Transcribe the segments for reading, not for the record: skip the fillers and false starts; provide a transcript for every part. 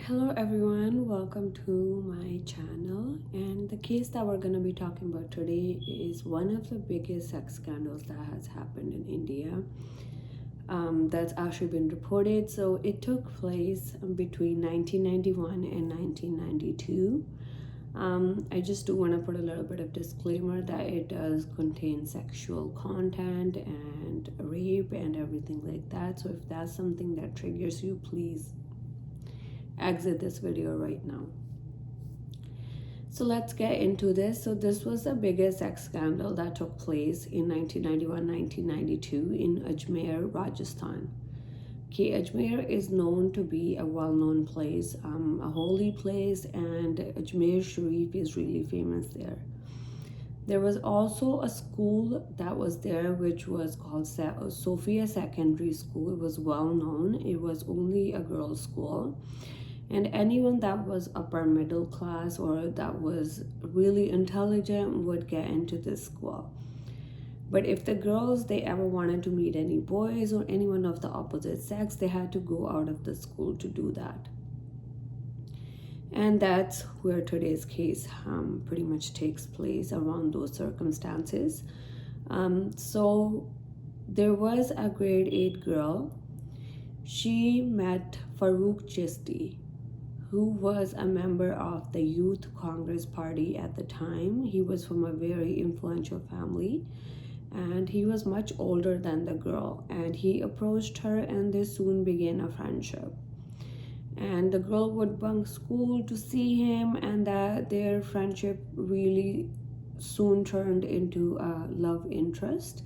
Hello everyone, welcome to my channel. And the case that we're going to be talking about today is one of the biggest sex scandals that has happened in India. That's actually been reported. So it took place between 1991 and 1992. I just do want to put a little bit of disclaimer that it does contain sexual content and rape and everything like that. So if that's something that triggers you, please exit this video right now. So let's get into this. So this was the biggest sex scandal that took place in 1991-1992 in Ajmer, Rajasthan. Okay, Ajmer is known to be a well-known place, a holy place, and Ajmer Sharif is really famous there. There was also a school that was there which was called Sofia Secondary School. It was well known. It was only a girls' school. And anyone that was upper middle class or that was really intelligent would get into this school. But if the girls, they ever wanted to meet any boys or anyone of the opposite sex, they had to go out of the school to do that. And that's where today's case pretty much takes place, around those circumstances. So there was a grade 8 girl. She met Farooq Chisthi, who was a member of the Youth Congress Party at the time. He was from a very influential family, and he was much older than the girl. And he approached her, and they soon began a friendship. And the girl would bunk school to see him, and their friendship really soon turned into a love interest.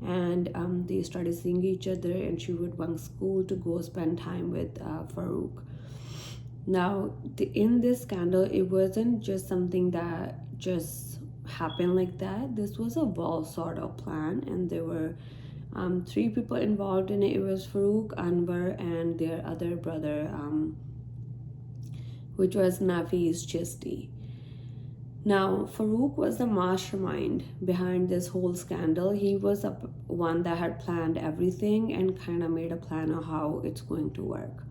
And they started seeing each other, and she would bunk school to go spend time with Farooq. Now, in this scandal, it wasn't just something that just happened like that. This was a well sort of plan, and there were 3 people involved in it. It was Farooq, Anwar, and their other brother, which was Nafeez Chisthi. Now, Farooq was the mastermind behind this whole scandal. He was the one that had planned everything and kind of made a plan of how it's going to work.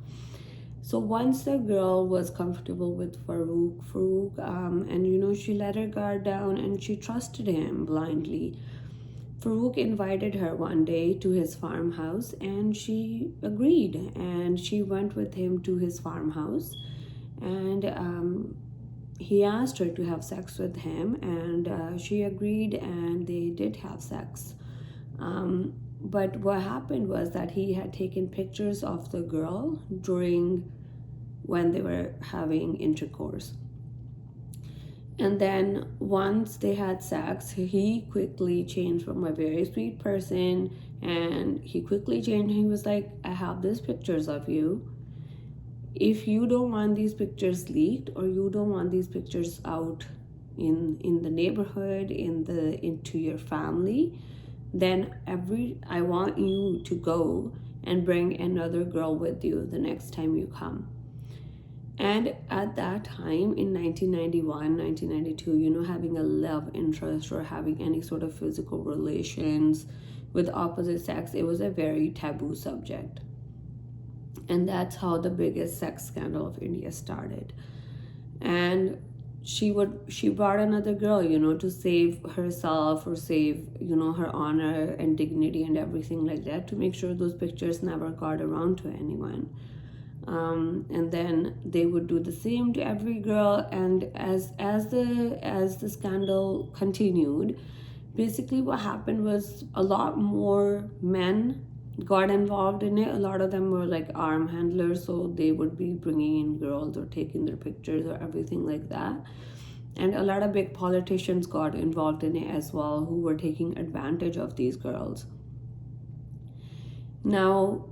So once the girl was comfortable with Farooq, and she let her guard down and she trusted him blindly. Farooq invited her one day to his farmhouse, and she agreed, and she went with him to his farmhouse, and he asked her to have sex with him, and she agreed, and they did have sex. But what happened was that he had taken pictures of the girl when they were having intercourse. And then once they had sex, he quickly changed from a very sweet person, and he quickly changed. He was like, I have these pictures of you. If you don't want these pictures leaked, or you don't want these pictures out in the neighborhood, into your family, then I want you to go and bring another girl with you the next time you come. And at that time in 1991, 1992, having a love interest or having any sort of physical relations with opposite sex, it was a very taboo subject. And that's how the biggest sex scandal of India started. And she brought another girl, to save herself or save, her honor and dignity and everything like that, to make sure those pictures never got around to anyone. And then they would do the same to every girl. And as the scandal continued, basically what happened was a lot more men got involved in it. A lot of them were like arm handlers, so they would be bringing in girls or taking their pictures or everything like that. And a lot of big politicians got involved in it as well, who were taking advantage of these girls. Now,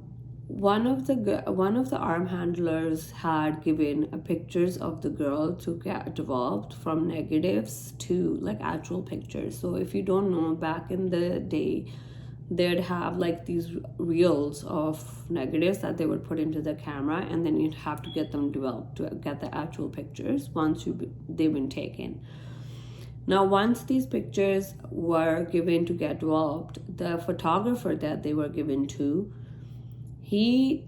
one of the arm handlers had given pictures of the girl to get developed from negatives to like actual pictures. So if you don't know, back in the day, they'd have like these reels of negatives that they would put into the camera, and then you'd have to get them developed to get the actual pictures once they've been taken. Now, once these pictures were given to get developed, the photographer that they were given to, he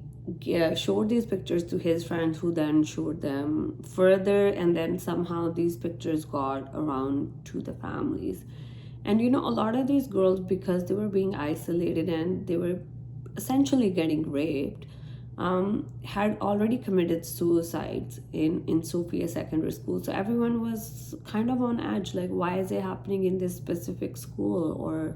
showed these pictures to his friends, who then showed them further, and then somehow these pictures got around to the families. And a lot of these girls, because they were being isolated and they were essentially getting raped, had already committed suicides in Sofia secondary school. So everyone was kind of on edge, like, why is it happening in this specific school? Or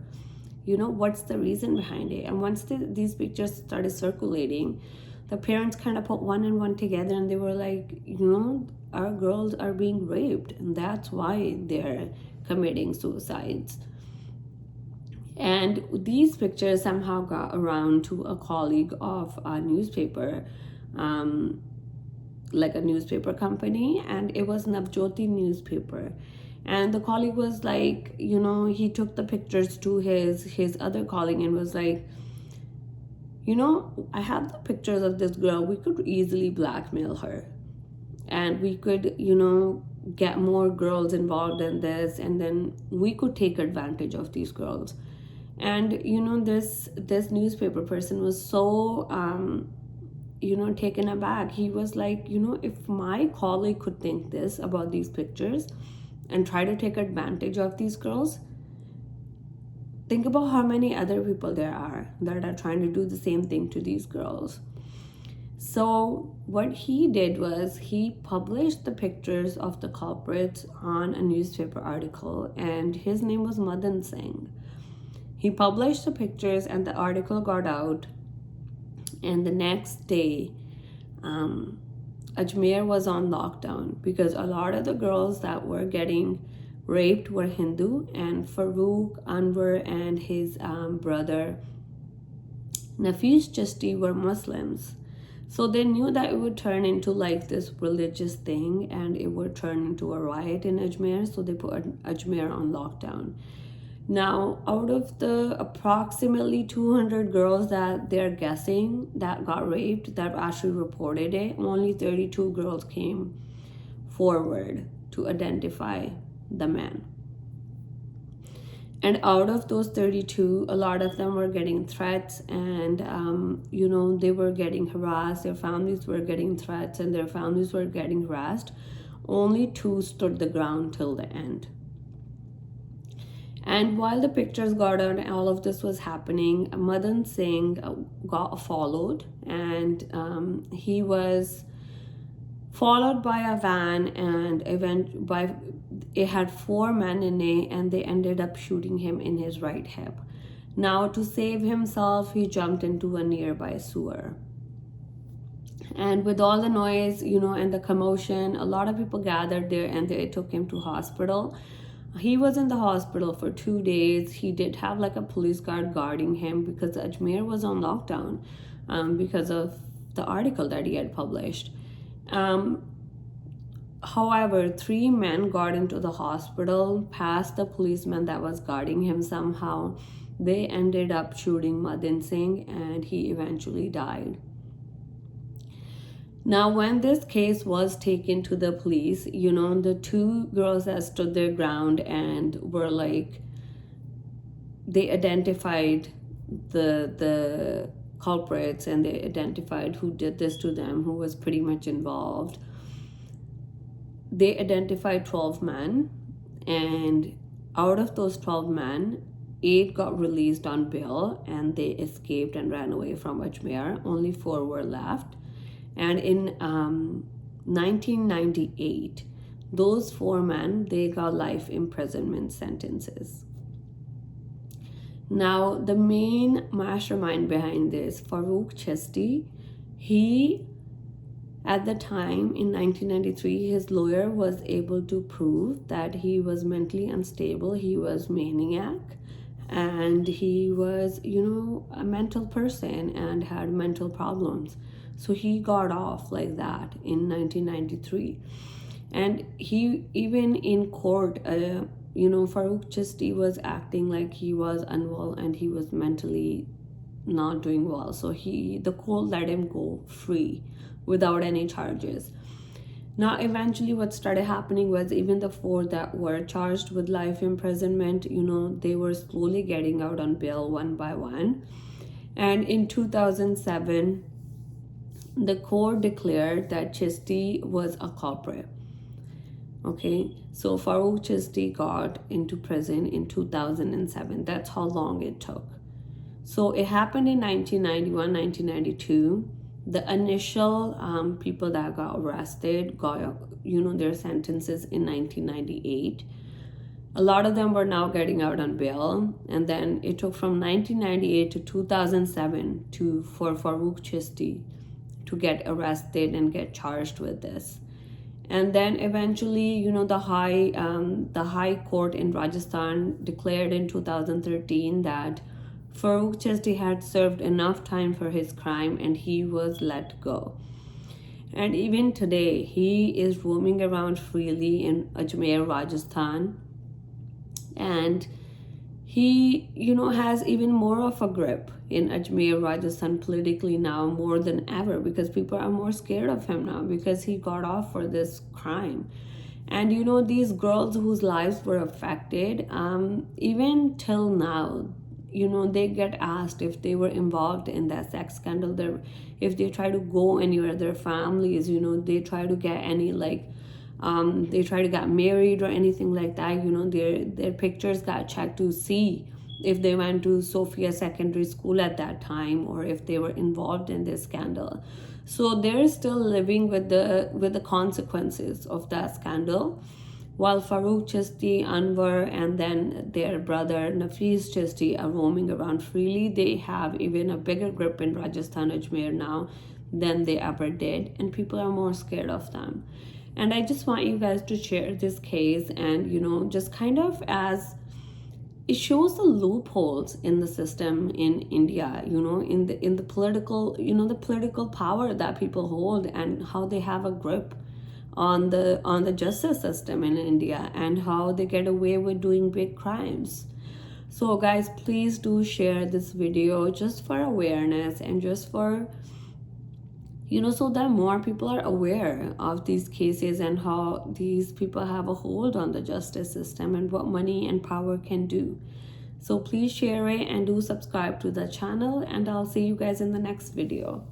what's the reason behind it? And once these pictures started circulating, the parents kind of put one and one together, and they were like, our girls are being raped, and that's why they're committing suicides. And these pictures somehow got around to a colleague of a newspaper, like a newspaper company, and it was Navjyoti newspaper. And the colleague was like, he took the pictures to his other colleague and was like, I have the pictures of this girl. We could easily blackmail her, and we could, get more girls involved in this, and then we could take advantage of these girls. And this newspaper person was so taken aback. He was like, if my colleague could think this about these pictures and try to take advantage of these girls, think about how many other people there are that are trying to do the same thing to these girls. So what he did was he published the pictures of the culprits on a newspaper article, and his name was Madan Singh. He published the pictures, and the article got out, and the next day Ajmer was on lockdown because a lot of the girls that were getting raped were Hindu, and Farooq, Anwar, and his brother Nafeez Chisthi were Muslims. So they knew that it would turn into like this religious thing, and it would turn into a riot in Ajmer, so they put Ajmer on lockdown. Now, out of the approximately 200 girls that they're guessing that got raped, that actually reported it, only 32 girls came forward to identify the men. And out of those 32, a lot of them were getting threats, and they were getting harassed. Their families were getting threats, and their families were getting harassed. Only 2 stood the ground till the end. And while the pictures got out and all of this was happening, Madan Singh got followed, and he was followed by a van, and it had 4 men in it, and they ended up shooting him in his right hip. Now, to save himself, he jumped into a nearby sewer. And with all the noise, and the commotion, a lot of people gathered there, and they took him to hospital. He was in the hospital for 2 days. He did have like a police guard guarding him because Ajmer was on lockdown because of the article that he had published. However, 3 men got into the hospital past the policeman that was guarding him somehow. They ended up shooting Madan Singh, and he eventually died. Now, when this case was taken to the police, the 2 girls that stood their ground and were like, they identified the culprits, and they identified who did this to them, who was pretty much involved. They identified 12 men, and out of those 12 men, 8 got released on bail, and they escaped and ran away from Ajmer. Only 4 were left. And in 1998, those 4 men, they got life imprisonment sentences. Now, the main mastermind behind this, Farooq Chisthi, he, at the time in 1993, his lawyer was able to prove that he was mentally unstable, he was maniac, and he was, a mental person and had mental problems. So he got off like that in 1993. And he, even in court, Farooq Chisthi was acting like he was unwell and he was mentally not doing well. So the court let him go free without any charges. Now, eventually what started happening was even the 4 that were charged with life imprisonment, they were slowly getting out on bail one by one. And in 2007, the court declared that Chisthi was a culprit. Okay, so Farooq Chisthi got into prison in 2007. That's how long it took. So it happened in 1991, 1992. The initial people that got arrested got, their sentences in 1998. A lot of them were now getting out on bail. And then it took from 1998 to 2007 for Farooq Chisthi to get arrested and get charged with this. And then eventually, the high court in Rajasthan declared in 2013 that Farooq Chisthi had served enough time for his crime and he was let go. And even today, he is roaming around freely in Ajmer, Rajasthan. And he, has even more of a grip in Ajmer, Rajasthan politically now more than ever, because people are more scared of him now because he got off for this crime. And these girls whose lives were affected, even till now, they get asked if they were involved in that sex scandal. If they try to go anywhere, their families, they try to get any they try to get married or anything like that, their pictures got checked to see if they went to Sofia secondary school at that time or if they were involved in this scandal. So they're still living with the consequences of that scandal, while Farooq Chisthi, Anwar, and then their brother Nafeez Chisthi are roaming around freely. They have even a bigger grip in Rajasthan Ajmer now than they ever did, and people are more scared of them. And I just want you guys to share this case, and just kind of as it shows the loopholes in the system in India, in the political, the political power that people hold and how they have a grip on the justice system in India and how they get away with doing big crimes. So guys, please do share this video just for awareness and just for so that more people are aware of these cases and how these people have a hold on the justice system and what money and power can do. So please share it and do subscribe to the channel, and I'll see you guys in the next video.